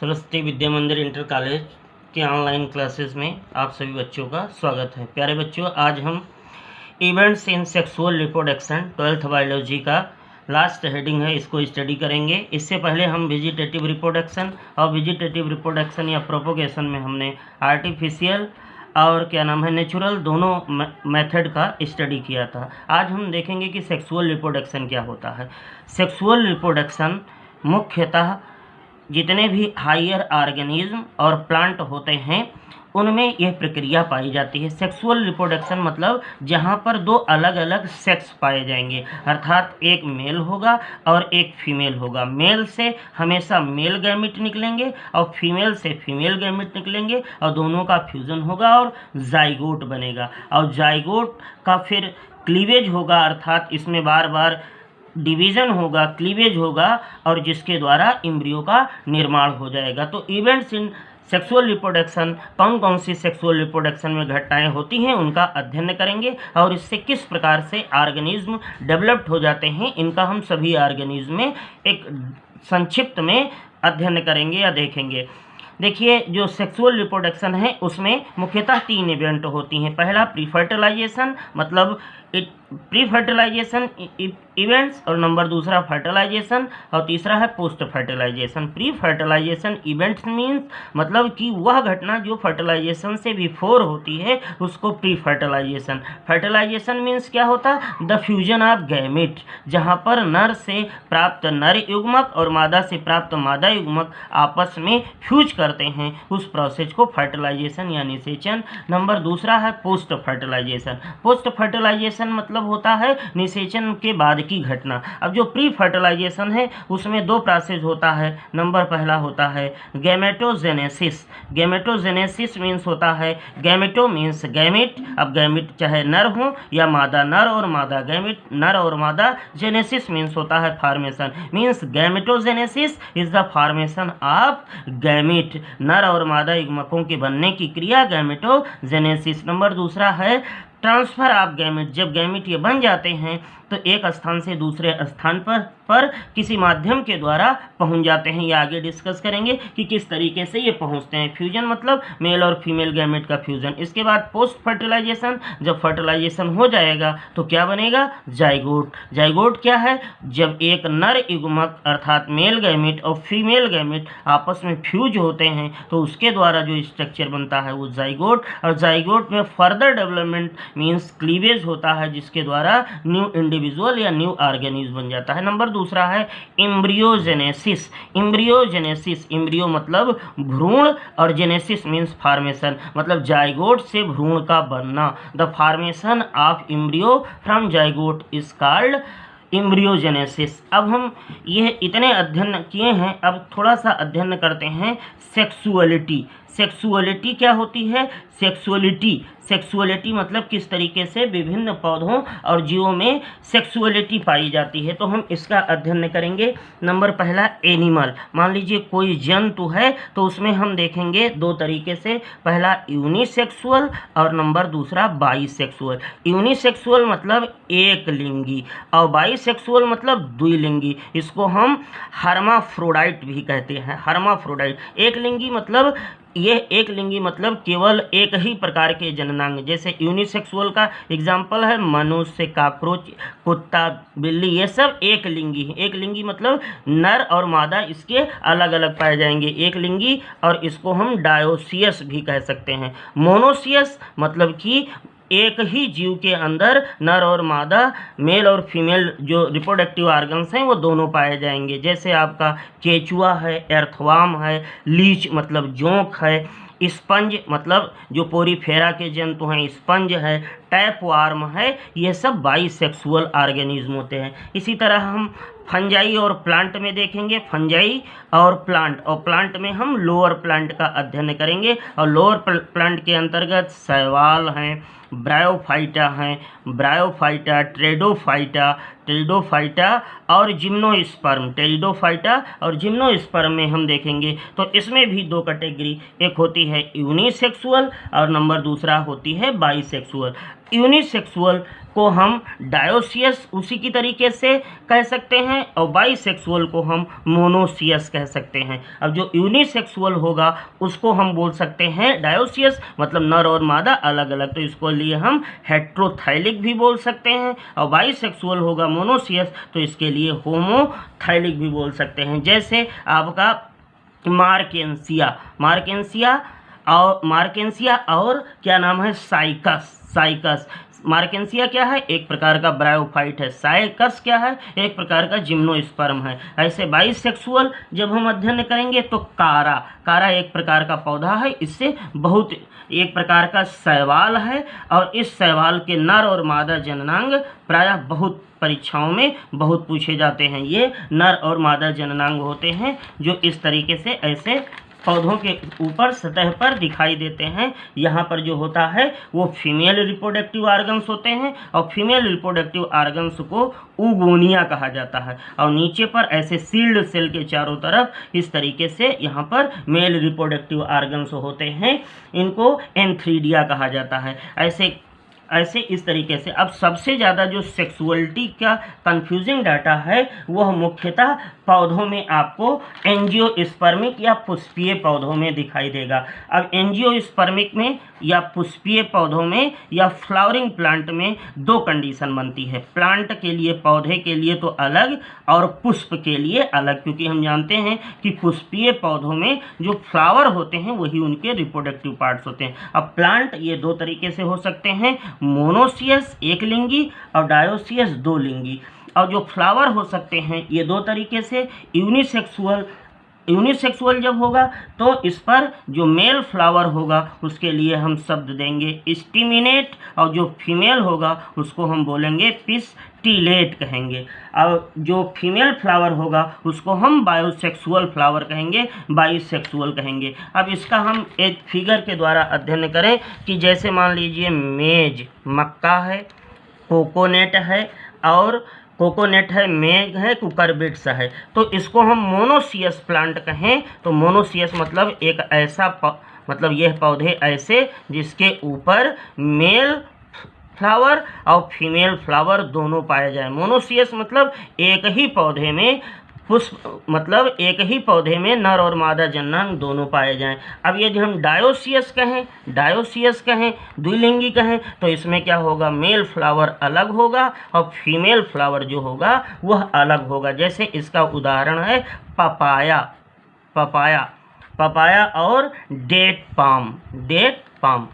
सरस्वती विद्या मंदिर inter college के online classes में आप सभी बच्चों का स्वागत है। प्यारे बच्चों, आज हम events in sexual reproduction 12th biology का लास्ट हेडिंग है, इसको स्टडी करेंगे। इससे पहले हम वेजिटेटिव रिप्रोडक्शन और वेजिटेटिव रिप्रोडक्शन या प्रोपोगेशन में हमने आर्टिफिशियल और नेचुरल दोनों मेथड का स्टडी किया था। आज हम देखेंगे कि सेक्सुअल रिप्रोडक्शन क्या होता है। सेक्सुअल रिप्रोडक्शन मुख्यतः जितने भी हायर ऑर्गेनिज्म और प्लांट होते हैं उनमें यह प्रक्रिया पाई जाती है। सेक्सुअल रिप्रोडक्शन मतलब जहाँ पर दो अलग अलग सेक्स पाए जाएंगे, अर्थात एक मेल होगा और एक फीमेल होगा। मेल से हमेशा मेल गैमेट निकलेंगे और फीमेल से फीमेल गैमेट निकलेंगे और दोनों का फ्यूज़न होगा और जाइगोट बनेगा। और जाइगोट का फिर क्लीवेज होगा, अर्थात इसमें बार बार डिवीज़न होगा, क्लीवेज होगा और जिसके द्वारा एम्ब्रियो का निर्माण हो जाएगा। तो इवेंट्स इन सेक्सुअल रिप्रोडक्शन, कौन कौन सी सेक्सुअल रिप्रोडक्शन में घटनाएं होती हैं उनका अध्ययन करेंगे और इससे किस प्रकार से ऑर्गेनिज्म डेवलप्ड हो जाते हैं, इनका हम सभी ऑर्गेनिज्म में एक संक्षिप्त में अध्ययन करेंगे या देखेंगे। देखिए, जो सेक्सुअल रिप्रोडक्शन है उसमें मुख्यतः 3 इवेंट होती हैं। पहला प्री फर्टिलाइजेशन, मतलब प्री फर्टिलाइजेशन इवेंट्स, और नंबर दूसरा फर्टिलाइजेशन और तीसरा है post fertilization. Pre fertilization events means मतलब कि वह घटना जो फर्टिलाइजेशन से बिफोर होती है उसको प्री फर्टिलाइजेशन। फर्टिलाइजेशन मीन्स क्या होता है? द फ्यूजन ऑफ गैमेट, जहाँ पर नर से प्राप्त नर युग्मक और मादा से प्राप्त मादा युग्मक आपस में फ्यूज करते हैं, उस प्रोसेस को फर्टिलाइजेशन या निषेचन। नंबर दूसरा है पोस्ट फर्टिलाइजेशन। पोस्ट फर्टिलाइजेशन मतलब होता है निषेचन के बाद की घटना। अब जो प्री फर्टिलाइजेशन है उसमें 2 प्रोसेस होता है। नंबर पहला होता है गैमेटोजेनेसिस। गैमेटोजेनेसिस मीन्स होता है, गैमेटो मीन्स गैमेट, अब गैमेट चाहे नर हो या मादा, नर और मादा गैमेट, नर और मादा। जेनेसिस मीन्स होता है formation, means gametogenesis is the formation of gamete, नर और मादा युग्मकों के बनने की क्रिया गैमेटोजेनेसिस। नंबर दूसरा है ट्रांसफर ऑफ गैमेट। जब गैमेट ये बन जाते हैं तो एक स्थान से दूसरे स्थान पर किसी माध्यम के द्वारा पहुंच जाते हैं। ये आगे डिस्कस करेंगे कि किस तरीके से ये पहुंचते हैं। फ्यूजन मतलब मेल और फीमेल गैमेट का फ्यूजन। इसके बाद पोस्ट फर्टिलाइजेशन, जब फर्टिलाइजेशन हो जाएगा तो क्या बनेगा? जाइगोट। जाइगोट क्या है? जब एक नर युग्मक अर्थात मेल गैमेट और फीमेल गैमेट आपस में फ्यूज होते हैं तो उसके द्वारा जो स्ट्रक्चर बनता है वो जाइगोट। और जाइगोट में फर्दर डेवलपमेंट मीन्स क्लीवेज होता है, जिसके द्वारा न्यू इंडिविजुअल या न्यू ऑर्गेनिज्म बन जाता है। नंबर दूसरा है एम्ब्रियोजेनेसिस। एम्ब्रियोजेनेसिस, एम्ब्रियो मतलब भ्रूण और जेनेसिस मीन्स फॉर्मेशन, मतलब जाइगोट से भ्रूण का बनना। The formation of embryo from zygote is called embryogenesis. अब हम ये इतने अध्ययन किए हैं, अब थोड़ा सा अध्ययन करते हैं सेक्सुअलिटी। सेक्सुअलिटी क्या होती है? सेक्सुअलिटी मतलब किस तरीके से विभिन्न पौधों और जीवों में सेक्सुअलिटी पाई जाती है, तो हम इसका अध्ययन करेंगे। नंबर पहला एनिमल, मान लीजिए कोई जंतु है तो उसमें हम देखेंगे 2 तरीके से, पहला यूनिसेक्सुअल और नंबर दूसरा बाईसेक्सुअल। यूनिसेक्सुअल मतलब एक लिंगी और बाईसेक्सुअल मतलब द्विलिंगी। इसको हम हर्माफ्रोडाइट भी कहते हैं। हर्माफ्रोडाइट एक लिंगी मतलब ये एक लिंगी मतलब केवल एक ही प्रकार के जननांग। जैसे यूनिसेक्सुअल का एग्जाम्पल है मनुष्य, काकरोच, कुत्ता, बिल्ली, ये सब एक लिंगी है। एक लिंगी मतलब नर और मादा इसके अलग अलग पाए जाएंगे, एक लिंगी। और इसको हम डायोसियस भी कह सकते हैं। मोनोसियस मतलब कि एक ही जीव के अंदर नर और मादा, मेल और फीमेल जो रिप्रोडक्टिव ऑर्गन्स हैं वो दोनों पाए जाएंगे। जैसे आपका केचुआ है, एर्थवार्म है, लीच मतलब जोंक है, स्पंज मतलब जो पोरीफेरा के जंतु हैं स्पंज है, टैपवार्म है, ये सब बाईसेक्सुअल ऑर्गेनिज्म होते हैं। इसी तरह हम फंजाई और प्लांट में देखेंगे। फंजाई और प्लांट में हम लोअर प्लांट का अध्ययन करेंगे और लोअर प्लांट के अंतर्गत शैवाल हैं, ब्रायोफाइटा हैं, ब्रायोफाइटा, टेरिडोफाइटा और जिम्नोस्पर्म। टेरिडोफाइटा और जिम्नोस्पर्म में हम देखेंगे तो इसमें भी 2 कैटेगरी, एक होती है यूनिसेक्सुअल और नंबर दूसरा होती है बाईसेक्सुअल। यूनिसेक्सुअल को हम डायोसियस उसी की तरीके से कह सकते हैं, और बाइसेक्सुअल को हम मोनोसियस कह सकते हैं। अब जो यूनिसेक्सुअल होगा उसको हम बोल सकते हैं डायोसियस, मतलब नर और मादा अलग अलग, तो इसको लिए हम हेट्रोथाइलिक भी बोल सकते हैं। और बाइसेक्सुअल होगा मोनोसियस, तो इसके लिए होमोथाइलिक भी बोल सकते हैं। जैसे आपका मार्केंसिया और क्या नाम है, साइकस। मार्केंसिया क्या है, एक प्रकार का ब्रायोफाइट है। साइकस क्या है, एक प्रकार का जिम्नोस्पर्म है। ऐसे बाइसेक्सुअल जब हम अध्ययन करेंगे तो कारा एक प्रकार का पौधा है, इससे बहुत एक प्रकार का शैवाल है, और इस शैवाल के नर और मादा जननांग प्रायः बहुत परीक्षाओं में बहुत पूछे जाते हैं। ये नर और मादा जननांग होते हैं जो इस तरीके से ऐसे पौधों के ऊपर सतह पर दिखाई देते हैं। यहाँ पर जो होता है वो फीमेल रिप्रोडक्टिव ऑर्गन्स होते हैं, और फीमेल रिप्रोडक्टिव ऑर्गन्स को ऊगोनिया कहा जाता है। और नीचे पर ऐसे सील्ड सेल के चारों तरफ इस तरीके से यहाँ पर मेल रिप्रोडक्टिव ऑर्गन्स होते हैं, इनको एंथ्रीडिया कहा जाता है। ऐसे इस तरीके से। अब सबसे ज़्यादा जो सेक्सुअलिटी का कंफ्यूजिंग डाटा है वह मुख्यतः पौधों में आपको एंजियोस्पर्मिक या पुष्पीय पौधों में दिखाई देगा। अब एंजियोस्पर्मिक में या पुष्पीय पौधों में या फ्लावरिंग प्लांट में दो कंडीशन बनती है, प्लांट के लिए, पौधे के लिए तो अलग, और पुष्प के लिए अलग, क्योंकि हम जानते हैं कि पुष्पीय पौधों में जो फ्लावर होते हैं वही उनके रिप्रोडक्टिव पार्ट्स होते हैं। अब प्लांट ये दो तरीके से हो सकते हैं, मोनोसियस एक लिंगी और डायोसियस दो लिंगी। और जो फ्लावर हो सकते हैं ये दो तरीके से, यूनिसेक्सुअल जब होगा तो इस पर जो मेल फ्लावर होगा उसके लिए हम शब्द देंगे स्टिमिनेट, और जो फीमेल होगा उसको हम बोलेंगे पिस्टिलेट कहेंगे। और जो फीमेल फ्लावर होगा उसको हम बायोसेक्सुअल फ्लावर कहेंगे, बाइसेक्सुअल कहेंगे। अब इसका हम एक फिगर के द्वारा अध्ययन करें कि जैसे मान लीजिए मेज मक्का है, कोकोनेट है, और कोकोनेट है, मेघ है, कुकरबिट्स है, तो इसको हम मोनोसियस प्लांट कहें तो मोनोसियस मतलब एक ऐसा मतलब यह पौधे ऐसे जिसके ऊपर मेल फ्लावर और फीमेल फ्लावर दोनों पाए जाए। मोनोसियस मतलब एक ही पौधे में पुष्प, मतलब एक ही पौधे में नर और मादा जननांग दोनों पाए जाएं। अब यदि हम डायोसियस कहें, द्विलिंगी कहें, तो इसमें क्या होगा, मेल फ्लावर अलग होगा और फीमेल फ्लावर जो होगा वह अलग होगा। जैसे इसका उदाहरण है पपाया और डेट पाम।